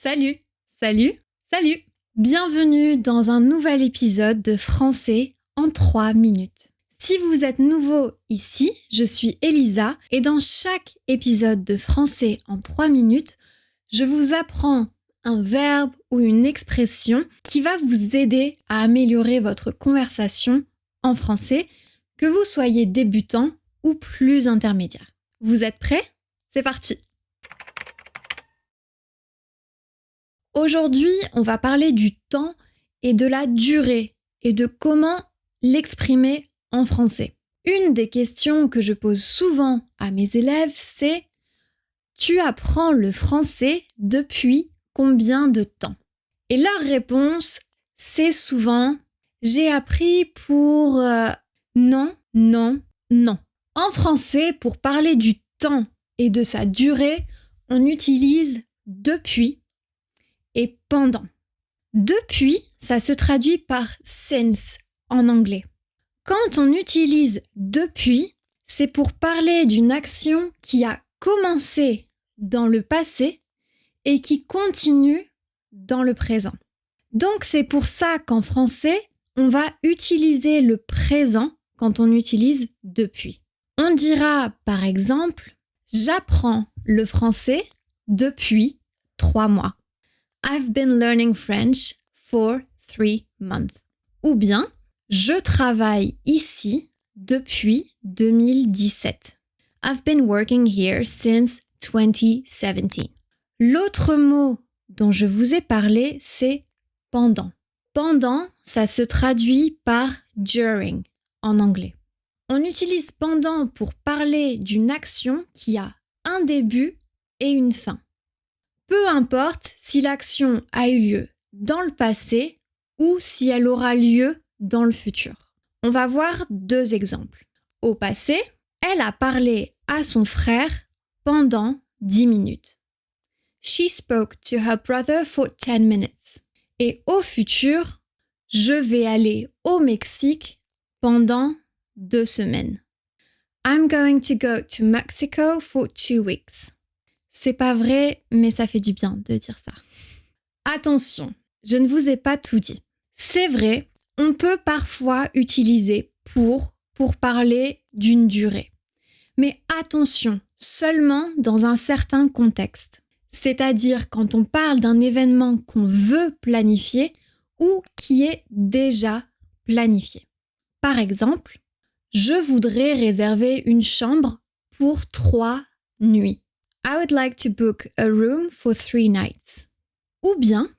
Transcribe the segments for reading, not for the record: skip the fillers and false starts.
Salut, salut, salut! Bienvenue dans un nouvel épisode de Français en 3 minutes. Si vous êtes nouveau ici, je suis Elisa et dans chaque épisode de Français en 3 minutes, je vous apprends un verbe ou une expression qui va vous aider à améliorer votre conversation en français, que vous soyez débutant ou plus intermédiaire. Vous êtes prêts? C'est parti! Aujourd'hui, on va parler du temps et de la durée et de comment l'exprimer en français. Une des questions que je pose souvent à mes élèves, c'est « Tu apprends le français depuis combien de temps ?» Et leur réponse, c'est souvent « J'ai appris pour non, non, non ». En français, pour parler du temps et de sa durée, on utilise « depuis » et « pendant ». Depuis, ça se traduit par « since » en anglais. Quand on utilise « depuis », c'est pour parler d'une action qui a commencé dans le passé et qui continue dans le présent. Donc c'est pour ça qu'en français, on va utiliser le présent quand on utilise « depuis ». On dira par exemple « J'apprends le français depuis 3 mois ». I've been learning French for 3 months. Ou bien, je travaille ici depuis 2017. I've been working here since 2017. L'autre mot dont je vous ai parlé, c'est pendant. Pendant, ça se traduit par during en anglais. On utilise pendant pour parler d'une action qui a un début et une fin. Peu importe si l'action a eu lieu dans le passé ou si elle aura lieu dans le futur. On va voir 2 exemples. Au passé, elle a parlé à son frère pendant 10 minutes. She spoke to her brother for 10 minutes. Et au futur, je vais aller au Mexique pendant 2 semaines. I'm going to go to Mexico for 2 weeks. C'est pas vrai, mais ça fait du bien de dire ça. Attention, je ne vous ai pas tout dit. C'est vrai, on peut parfois utiliser pour parler d'une durée. Mais attention, seulement dans un certain contexte. C'est-à-dire quand on parle d'un événement qu'on veut planifier ou qui est déjà planifié. Par exemple, je voudrais réserver une chambre pour 3 nuits. I would like to book a room for 3 nights. Ou bien,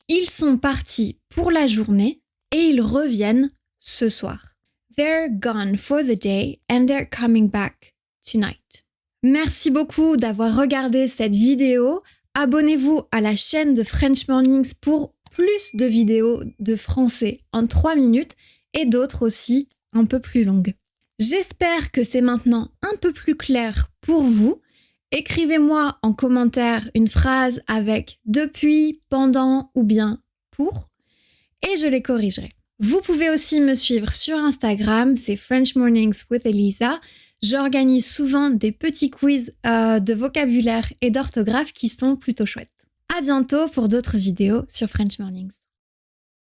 ils sont partis pour la journée et ils reviennent ce soir. They're gone for the day and they're coming back tonight. Merci beaucoup d'avoir regardé cette vidéo. Abonnez-vous à la chaîne de French Mornings pour plus de vidéos de français en 3 minutes et d'autres aussi un peu plus longues. J'espère que c'est maintenant un peu plus clair pour vous. Écrivez-moi en commentaire une phrase avec depuis, pendant ou bien pour et je les corrigerai. Vous pouvez aussi me suivre sur Instagram, c'est French Mornings with Elisa. J'organise souvent des petits quiz de vocabulaire et d'orthographe qui sont plutôt chouettes. À bientôt pour d'autres vidéos sur French Mornings.